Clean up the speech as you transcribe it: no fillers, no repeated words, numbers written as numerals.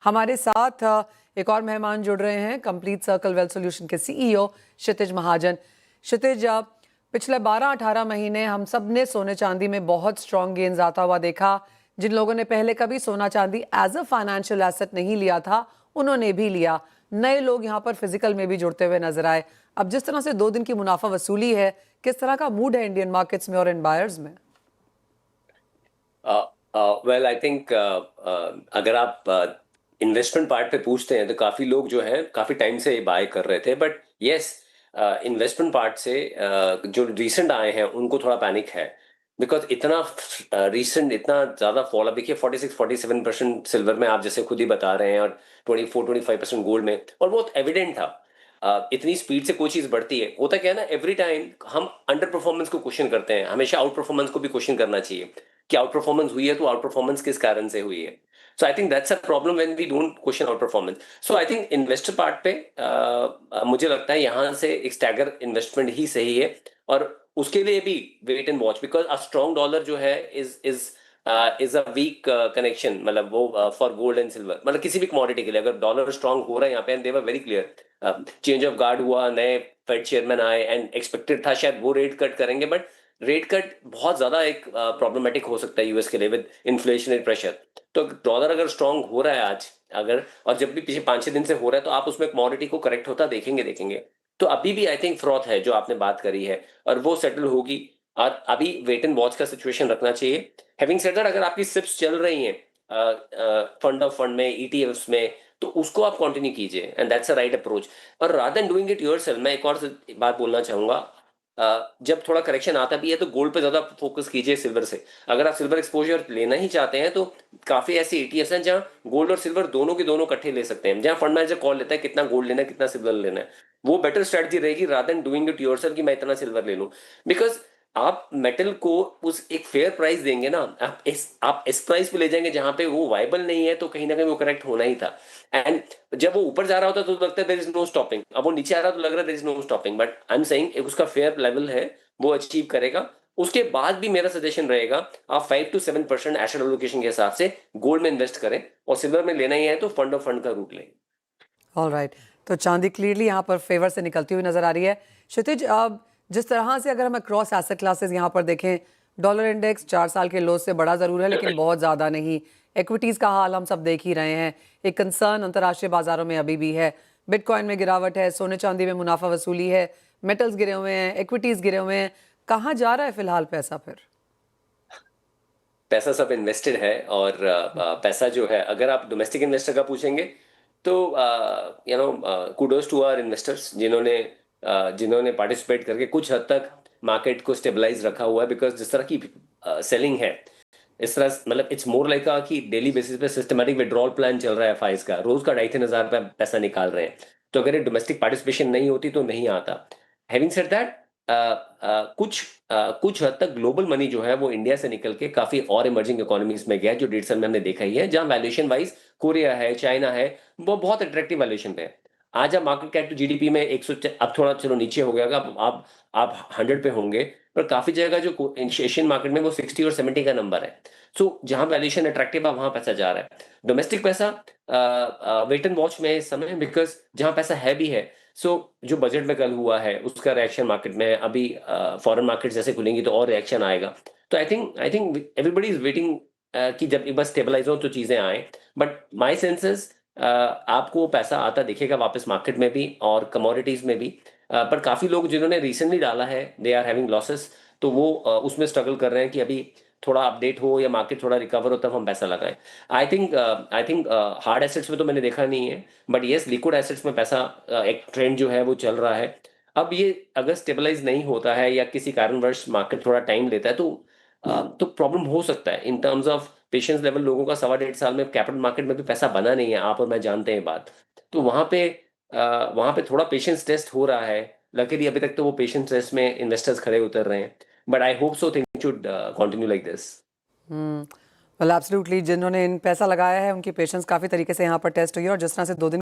हमारे साथ एक और मेहमान जुड़ रहे हैं, कंप्लीट सर्कल वेल्थ सॉल्यूशन के सीईओ क्षितिज महाजन। क्षितिज, पिछले 12-18 महीने हम सब ने सोने चांदी में बहुत स्ट्रॉन्ग गेन्स आता हुआ देखा। जिन लोगों ने पहले कभी सोना चांदी एज अ फाइनेंशियल एसेट नहीं लिया था, उन्होंने भी लिया। नए लोग यहाँ पर फिजिकल में भी जुड़ते हुए नजर आए। अब जिस तरह से 2 दिन की मुनाफा वसूली है, किस तरह का मूड है इंडियन मार्केट्स में और इन बायर्स में? वेल आई थिंक अगर आप इन्वेस्टमेंट पार्ट पे पूछते हैं तो काफी लोग जो है काफी टाइम से बाय कर रहे थे, बट यस, इन्वेस्टमेंट पार्ट से जो रिसेंट आए हैं उनको थोड़ा पैनिक है। बिकॉज इतना रिसेंट इतना ज्यादा फॉल, अब देखिए 46-47% सिल्वर में आप जैसे खुद ही बता रहे हैं, और 24-25% गोल्ड में, और बहुत एविडेंट था। इतनी स्पीड से कोई चीज बढ़ती है, होता क्या है ना, एवरी टाइम हम अंडर परफॉर्मेंस को क्वेश्चन करते हैं, हमेशा आउट परफॉर्मेंस को भी क्वेश्चन करना चाहिए कि आउट परफॉर्मेंस हुई है तो आउट परफॉर्मेंस किस कारण से हुई है। So I think that's a problem when we don't question out performance. So I think investor part पे मुझे लगता है यहाँ से एक स्टैगर इन्वेस्टमेंट ही सही है, और उसके लिए भी wait and watch, because a strong dollar जो है इज अ वीक कनेक्शन, मतलब वो फॉर गोल्ड एंड सिल्वर, मतलब किसी भी कमोडिटी के लिए अगर डॉलर स्ट्रॉन्ग हो रहा है यहाँ पे, and they were very clear. Change of guard हुआ, नए फेड चेयरमैन आए, एंड एक्सपेक्टेड था शायद वो रेट कट करेंगे, बट रेट कट बहुत ज्यादा एक प्रॉब्लमेटिक हो सकता है यूएस के लिए विद इन्फ्लेशनरी प्रेशर। तो डॉलर अगर स्ट्रांग हो रहा है आज, अगर, और जब भी पिछले 5-6 दिन से हो रहा है, तो आप उसमें कमोडिटी को करेक्ट होता देखेंगे। तो अभी भी आई थिंक फ्रॉथ है जो आपने बात करी है, और वो सेटल होगी, और अभी वेट एंड वॉच का सिचुएशन रखना चाहिए। हैविंग सेड दैट, अगर आपकी सिप्स चल रही हैं फंड ऑफ फंड में, ईटीएफ्स में, तो उसको आप कंटिन्यू कीजिए, and that's a right approach. और rather than doing it yourself, मैं एक और बात बोलना चाहूंगा, जब थोड़ा करेक्शन आता भी है तो गोल्ड पे ज्यादा फोकस कीजिए सिल्वर से। अगर आप सिल्वर एक्सपोजर लेना ही चाहते हैं तो काफी ऐसे ईटीएफ्स हैं जहां गोल्ड और सिल्वर दोनों के दोनों इकट्ठे ले सकते हैं, जहां फंड मैनेजर कॉल लेता है कितना गोल्ड लेना है कितना सिल्वर लेना है। वो बेटर स्ट्रेटजी रहेगी rather than doing it yourself कि मैं इतना सिल्वर ले लूं। बिकॉज आप मेटल को उस एक फेयर प्राइस देंगे ना, आप इस प्राइस पे ले जाएंगे जहां पे वो वाइबल नहीं है, तो कहीं ना कहीं वो करेक्ट होना ही था। एंड जब वो ऊपर जा रहा होता है तो लगता है देयर इज नो स्टॉपिंग, अब वो नीचे आ रहा है तो लग रहा है there is no stopping, but I am saying एक उसका फेयर लेवल है, वो अचीव करेगा। उसके बाद भी मेरा सजेशन रहेगा, आप 5-7% एसेट एलोकेशन के हिसाब से गोल्ड में इन्वेस्ट करें, और सिल्वर में लेना ही है तो फंड ऑफ फंड का रूट लें। ऑलराइट, तो चांदी क्लियरली यहाँ पर फेवर से निकलती हुई नजर आ रही है। क्षितिज, अब जिस तरह से अगर हम क्रॉस एसेट क्लासेस यहाँ पर देखें, डॉलर इंडेक्स 4 साल के लो से बड़ा जरूर है लेकिन बहुत ज्यादा नहीं। इक्विटीज का हाल हम सब देख ही रहे हैं, एक कंसर्न अंतर्राष्ट्रीय बाजारों में अभी भी है। बिटकॉइन में गिरावट है, सोने चांदी में मुनाफा वसूली है, मेटल्स गिरे हुए हैं, इक्विटीज गिरे हुए हैं। कहाँ जा रहा है फिलहाल पैसा फिर? पैसा सब इन्वेस्टेड है, और पैसा जो है, अगर आप डोमेस्टिक इन्वेस्टर का पूछेंगे तो कुडोस टू आवर इन्वेस्टर्स जिन्होंने पार्टिसिपेट करके कुछ हद तक मार्केट को स्टेबलाइज रखा हुआ है। बिकॉज जिस तरह की सेलिंग है, इस तरह मतलब इट्स मोर लाइक कि डेली बेसिस पे सिस्टमेटिक विड्रॉल प्लान चल रहा है फाइज का, रोज का 2,500-3,000 रुपया पैसा निकाल रहे हैं। तो अगर ये डोमेस्टिक पार्टिसिपेशन नहीं होती तो नहीं आता। हैविंग सेड दैट, कुछ हद तक ग्लोबल मनी जो है वो इंडिया से निकल के काफी और इमर्जिंग इकोनॉमीज में गया है, जो 1.5 साल में हमने देखा ही है, जहां वैल्यूएशन वाइज कोरिया है, चाइना है, वो बहुत अट्रैक्टिव वैल्यूएशन पे है। आज आप मार्केट कैप टू जीडीपी में 100, अब थोड़ा चलो नीचे हो गया, आप 100 पे होंगे, पर काफी जगह जो एशियन मार्केट में वो 60 और 70 का नंबर है। सो जहां वैल्यूएशन अट्रैक्टिव है वहां पैसा जा रहा है। डोमेस्टिक पैसा वेट एंड वॉच में इस समय, बिकॉज जहां पैसा है भी है। सो जो बजट में कल हुआ है उसका रिएक्शन मार्केट में है, अभी फॉरेन मार्केट जैसे खुलेंगी तो और रिएक्शन आएगा। तो I think everybody is waiting कि जब एक बार स्टेबलाइज हो तो चीजें आए। बट माय सेंसेस, आपको पैसा आता दिखेगा वापस मार्केट में भी और कमोडिटीज में भी। पर काफी लोग जिन्होंने रिसेंटली डाला है, दे आर हैविंग लॉसेस, तो वो उसमें स्ट्रगल कर रहे हैं कि अभी थोड़ा अपडेट हो या मार्केट थोड़ा रिकवर हो तब हम पैसा लगाएं। आई थिंक हार्ड एसेट्स में तो मैंने देखा नहीं है, बट यस, लिक्विड एसेट्स में पैसा, एक ट्रेंड जो है वो चल रहा है। अब ये अगर स्टेबलाइज नहीं होता है या किसी कारणवश मार्केट थोड़ा टाइम लेता है, तो प्रॉब्लम हो सकता है in terms of patience level. लोगों का 1.5 साल में कैपिटल मार्केट में भी पैसा बना नहीं है, आप और मैं जानते हैं बात। तो वहां पे थोड़ा पेशेंस टेस्ट हो रहा है। लकीली अभी तक तो वो पेशेंस टेस्ट में इन्वेस्टर्स खड़े उतर रहे हैं, but I hope so thing should continue like this. Well absolutely, जिन्होंने इन पैसा लगाया है उनकी पेशेंस काफी तरीके से यहाँ पर टेस्ट हुई है, और जिस तरह से 2 दिन